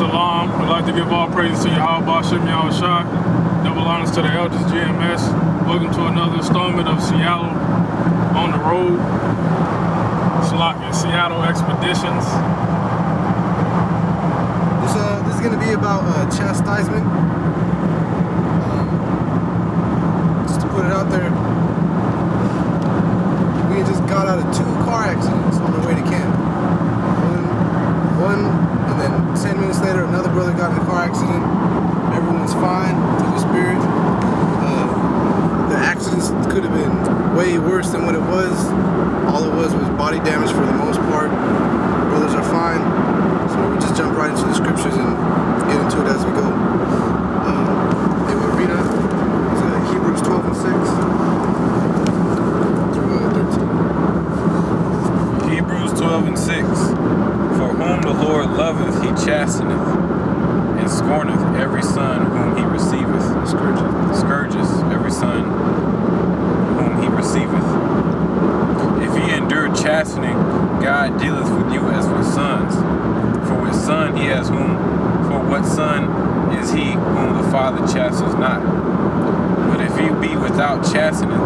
Shalom. We'd like to give all praises to Yahweh Shem Yahushua. Double honors to the elders, GMS. Welcome to another installment of Seattle on the road. Seattle Expeditions. This is going to be about chastisement. Just to put it out there, we just got out of 2 car accidents on the way to camp. One, and then 10 minutes later, another brother got in a car accident. Everyone's fine to the spirit. The accidents could have been way worse than what it was. All it was body damage for the most part. Brothers are fine. So we'll just jump right into the scriptures and get into it as we go. They will read out to Hebrews 12 and 6 through 13. Hebrews 12 and 6. For whom the Lord loveth, he chasteneth, and scorneth every son whom he receiveth. Scourges every son whom he receiveth. If ye endure chastening, God dealeth with you as with sons. For with son he has whom, for what son is he whom the Father chastens not? But if ye be without chastening,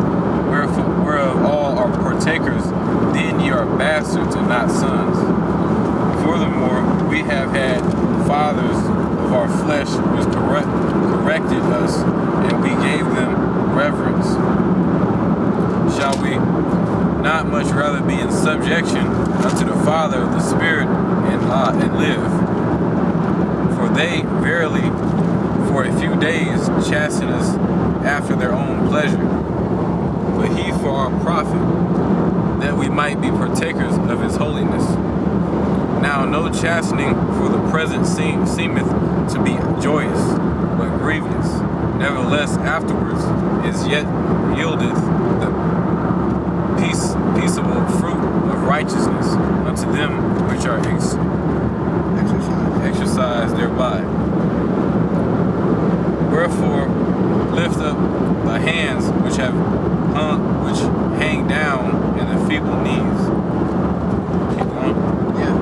whereof all are partakers, then ye are bastards and not sons. Furthermore, we have had fathers of our flesh which corrected us, and we gave them reverence. Shall we not much rather be in subjection unto the Father of the Spirit and live? For they verily for a few days chasten us after their own pleasure, but he for our profit, that we might be partakers of his holiness. Now no chastening for the present seemeth to be joyous, but grievous. Nevertheless afterwards is yet yieldeth the peaceable fruit of righteousness unto them which are exercised thereby. Wherefore lift up the hands which hang down and the feeble knees. Keep going. Yeah.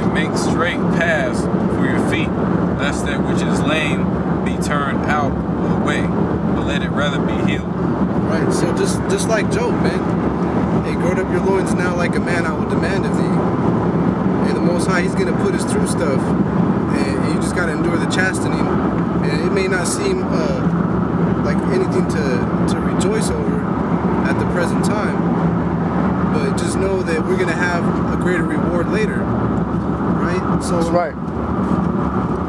And make straight paths for your feet, lest that which is lame be turned out of the way, but let it rather be healed. Right, so just like Job, man. Hey, gird up your loins now like a man I will demand of thee. And the Most High, he's going to put us through stuff. And you just got to endure the chastening. And it may not seem like anything to rejoice over at the present time. But just know that we're going to have a greater reward later. Right? So that's right.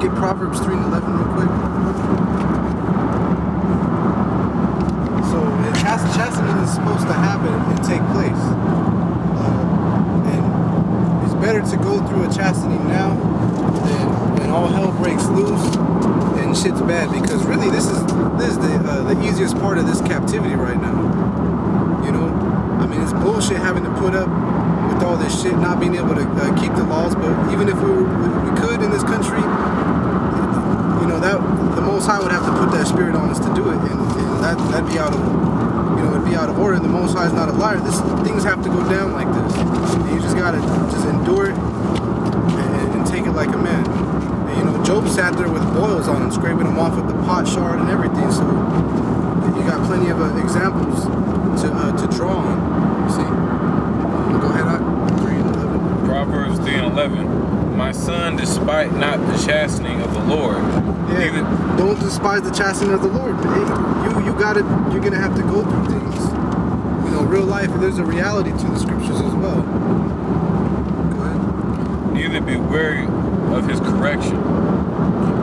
Get Proverbs 3 and 11 real quick. Chastening is supposed to happen and take place. And it's better to go through a chastening now than when all hell breaks loose and shit's bad. Because really, this is the easiest part of this captivity right now. You know, I mean, it's bullshit having to put up with all this shit, not being able to keep the laws. But even if we could in this country, you know, that the Most High would have to put that spirit on us to do it, and that'd be out of. It'd be out of order, and the Most High is not a liar. Things have to go down like this. And you just gotta just endure it and take it like a man. And, you know, Job sat there with boils on him, scraping them off with the pot shard and everything. So you got plenty of examples to draw on. You see? Go ahead, 3 and 11. Proverbs 3 and 11. My son, despite not the chastening of the Lord. Yeah, don't despise the chastening of the Lord. Hey, you're gonna have to go through things. You know, real life, there's a reality to the scriptures as well. Go ahead. Neither be weary of his correction.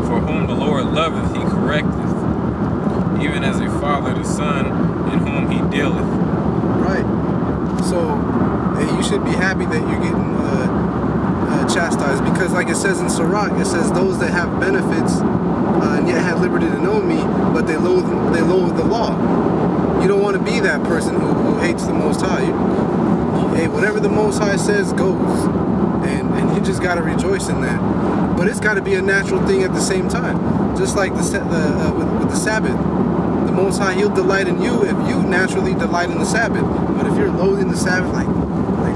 For whom the Lord loveth, he correcteth, even as a father the son in whom he dealeth. Right. So, hey, you should be happy that you're getting chastised, because like it says in Sirach, it says those that have benefits and yet have liberty to know me, but they loathe the law. You don't want to be that person who hates the Most High. Hey, whatever the Most High says goes, and you just got to rejoice in that. But it's got to be a natural thing at the same time, just like with the Sabbath. The Most High, he'll delight in you if you naturally delight in the Sabbath. But if you're loathing the Sabbath, like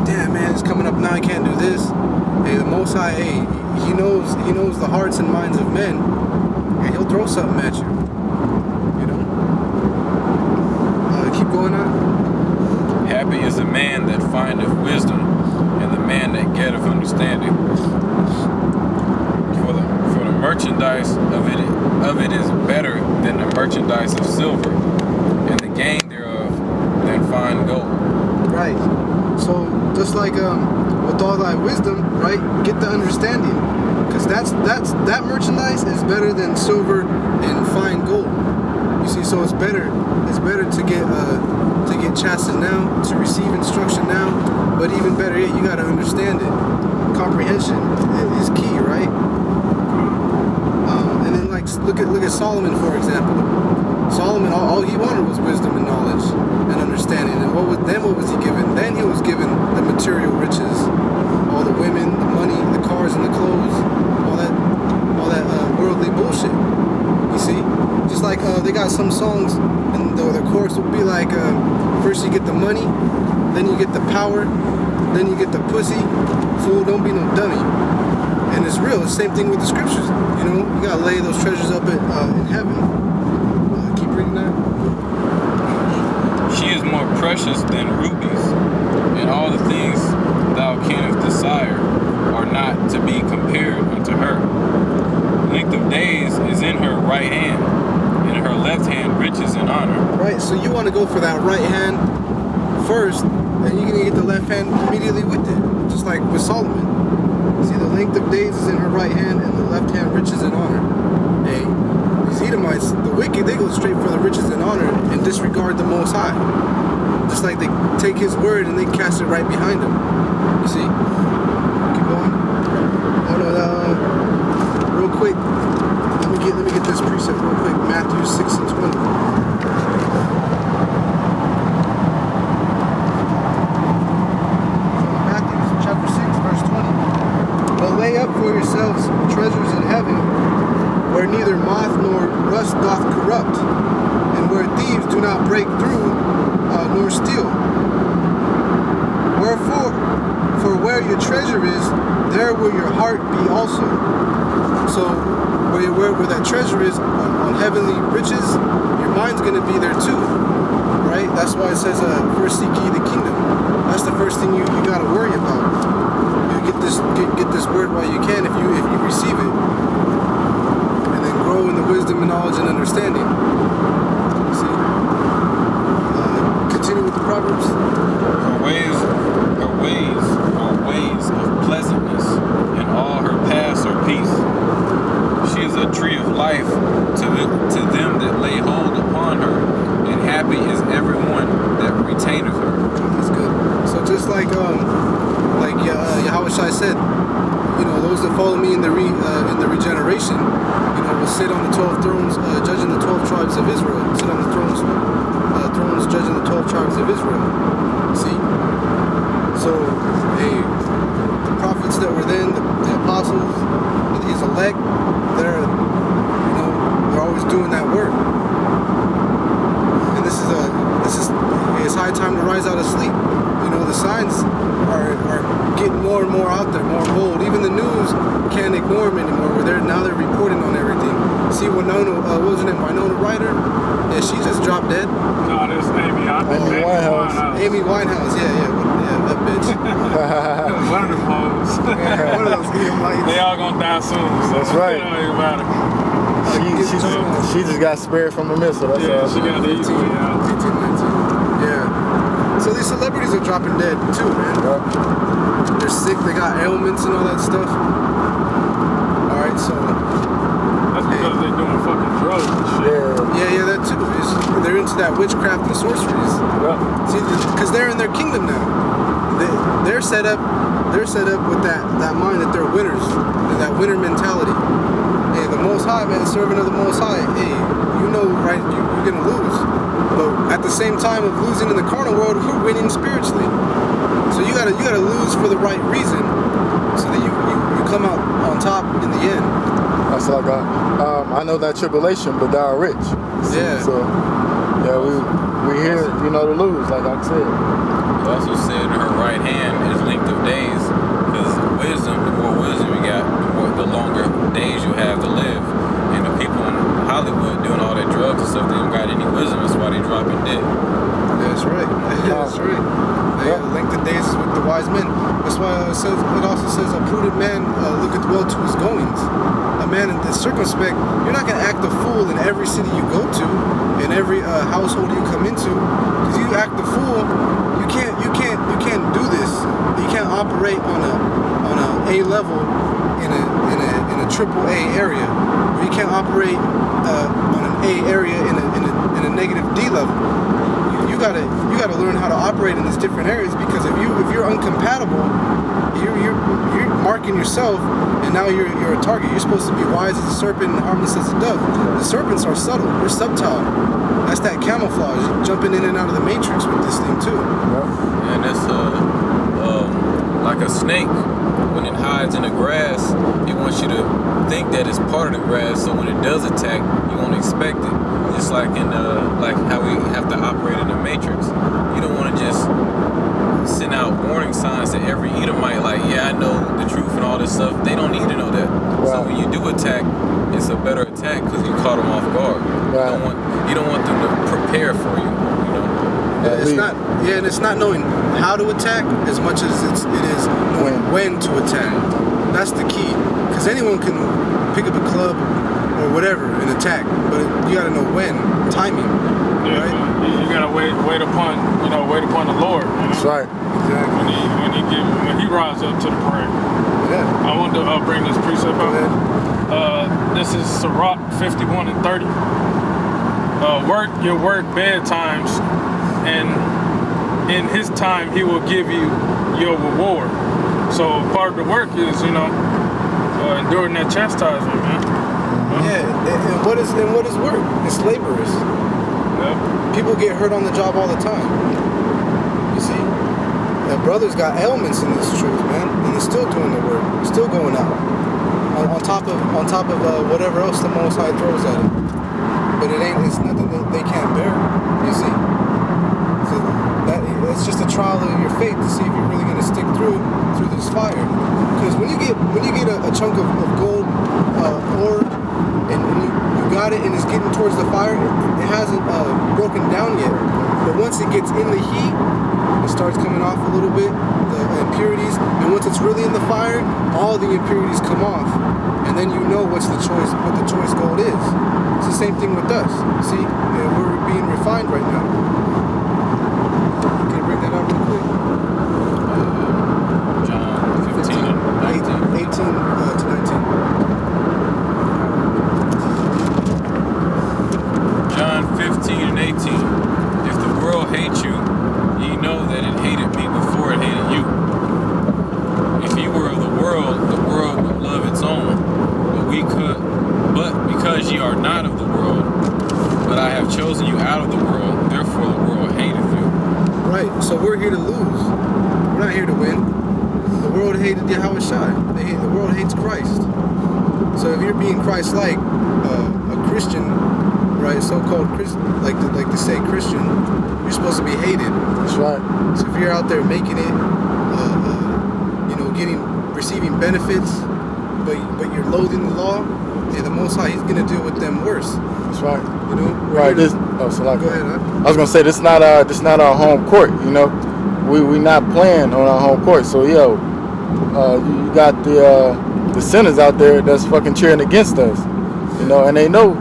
damn man, it's coming up now, I can't do this. Hey, the Most High, hey, he knows the hearts and minds of men, and he'll throw something at you. You know. Keep going on. Happy is the man that findeth wisdom, and the man that getteth understanding. For the merchandise of it is better than the merchandise of silver, and the gain thereof than fine gold. Right. So just like with all thy wisdom, right? Get the understanding, because that merchandise is better than silver and fine gold. You see, so it's better to get chastened now, to receive instruction now, but even better yet, you got to understand it. Comprehension is key, right? And then like look at Solomon, for example. Solomon, all he wanted was wisdom and knowledge and understanding. And what was he given? Then he was given the material riches, all the women, the money, the cars, and the clothes, all that worldly bullshit. You see, just like they got some songs, and the chorus will be like, first you get the money, then you get the power, then you get the pussy. Fool, don't be no dummy. And it's real. It's the same thing with the scriptures. You know, you gotta lay those treasures up in heaven. Keep reading that. She is more precious than rubies, and all the things thou canst desire are not to be compared unto her. Length of days is in her right hand, and in her left hand riches and honor. Right, so you want to go for that right hand first, and you're gonna get the left hand immediately with it, just like with Solomon. See, the length of days is in her right hand, and the left hand riches and honor. Hey, these Edomites, the wicked, they go straight for the riches and honor and disregard the Most High. Just like they take His word and they cast it right behind them. You see? Keep going. Oh no, real quick. Let me get this precept real quick. Matthew 6:20. Matthew chapter 6, verse 20. But lay up for yourselves treasures in heaven, where neither moth nor rust doth corrupt, and where thieves do not break through nor steal. Wherefore, for where your treasure is, there will your heart be also. So, where that treasure is on heavenly riches, your mind's going to be there too, right? That's why it says, first seek ye the kingdom. That's the first thing you got to worry about. You get this word while you can, if you receive it, and then grow in the wisdom and knowledge and understanding. See? Continue with the Proverbs. Her ways are ways of pleasantness, and all her paths are peace. She is a tree of life to them that lay hold upon her, and happy is everyone that retaineth her. That's good. So just like Yahweh Shai said, you know, those that follow me in the regeneration, you know, will sit on the 12 thrones, judging the 12 tribes of Israel. Sit on the thrones judging the 12 tribes of Israel. See? So, hey, the prophets that were then, the apostles, His elect, they're always doing that work. And it's high time to rise out of sleep. You know, the signs are getting more and more out there, more bold. Even the news can't ignore them anymore. They're reporting on everything. See, Winona Ryder? Yeah, she just dropped dead. No, there's Amy Winehouse. Amy Winehouse, yeah, that bitch. One of them hoes. One of those game lights. They all gonna die soon. So That's right. You know about it. She just got spared from the missile. That's Yeah, all. she got the 18, 19. Yeah. So these celebrities are dropping dead too, man. Yeah. They're sick, they got ailments and all that stuff. Alright, so That's because they're doing fucking drugs and shit. Yeah. yeah, that too. They're into that witchcraft and sorceries. Yeah. See, because they're in their kingdom now. They're set up with that mind that they're winners, that winner mentality. Hey, the Most High, man, servant of the Most High. Hey, you know, right? You're gonna lose, but at the same time of losing in the carnal world, we're winning spiritually. So you gotta lose for the right reason, so that you come out on top in the end. That's like I know that tribulation, but thou art rich. Yeah. So yeah, we here, you know, to lose, like I said. He also said in her right hand is length of days, because wisdom, the more wisdom days you have to live. And the people in Hollywood doing all that drugs and stuff, they don't got any wisdom. That's why they dropping dead. That's right. That's right. They link the days with the wise men. That's why it also says a prudent man looketh well to his goings. A man in the circumspect, you're not gonna act a fool in every city you go to, in every household you come into. Because you act a fool, you can't do this. You can't operate on a level in a triple A area. Or you can't operate on an A area in a negative D level. You gotta learn how to operate in these different areas, because if you're incompatible, you're marking yourself, and now you're a target. You're supposed to be wise as a serpent and harmless as a dove. The serpents are subtle. They're subtle. That's that camouflage. You're jumping in and out of the matrix with this thing too. And it's like a snake. When it hides in the grass, it wants you to think that it's part of the grass. So when it does attack, you won't expect it. Just like in like how we have to operate in the matrix. You don't want to just send out warning signs to every Edomite, like, yeah, I know the truth and all this stuff. They don't need to know that. Right. So when you do attack, it's a better attack because you caught them off guard. Right. You don't want them to prepare for you. You know. And it's not knowing how to attack as much as it is knowing when to attack. That's the key. Because anyone can pick up a club or whatever and attack, but you got to know when, timing. Yeah, right? you gotta wait upon the Lord. You know? That's right. Exactly. When he rises up to the parade. Yeah. I wanted to bring this precept Go up. ahead. This is Sirach 51 and 30. Work your work bedtimes, and in his time he will give you your reward. So part of the work is, enduring that chastisement, man. Yeah, and what is work? It's laborious. Yep. People get hurt on the job all the time. You see, the brothers got ailments in this truth, man, and they're still doing the work, still going out on top of whatever else the Most High throws at it. But it's nothing that they can't bear. You see, so it's just a trial of your faith to see if you're really going to stick through this fire. Because when you get a chunk of gold ore and you got it and it's getting towards the fire, it hasn't broken down yet. But once it gets in the heat, it starts coming off a little bit, the impurities. And once it's really in the fire, all the impurities come off. And then you know what the choice gold is. It's the same thing with us. See, we're being refined right now. Can you bring that up real quick? John 15 and 19. 18 to 19. John 15 and 18. If the world hates you, ye know that it hated me before it hated you. If you were of the world would love its own. But because ye are not of the world, but I have chosen you out of the world, therefore the world hateth you. Right, so we're here to lose. We're not here to win. The world hated Yahushua. The world hates Christ. So if you're being Christ-like, a Christian, right, so-called Christian, like to say Christian, you're supposed to be hated. That's right. So if you're out there making it, receiving benefits, but you're loathing the law, and the Most High, He's gonna deal with them worse. That's right. Right. So like, go ahead. Huh? I was gonna say this not our home court. We not playing on our home court. So you got the sinners out there that's fucking cheering against us. And they know,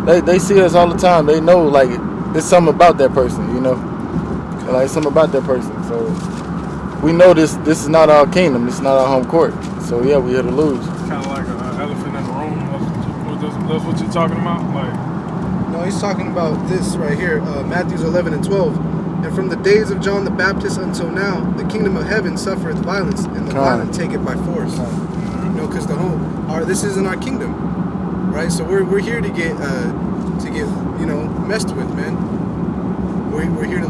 they see us all the time. They know like there's something about that person. Like something about that person. So we know this is not our kingdom. This is not our home court. So yeah, we here to lose. Kind of like an elephant in the room. That's what you're talking about? No, he's talking about this right here, Matthew 11 and 12. And from the days of John the Baptist until now, the kingdom of heaven suffereth violence, and the violent take it by force. Because this isn't our kingdom, right? So we're here to get messed with, man. We're here to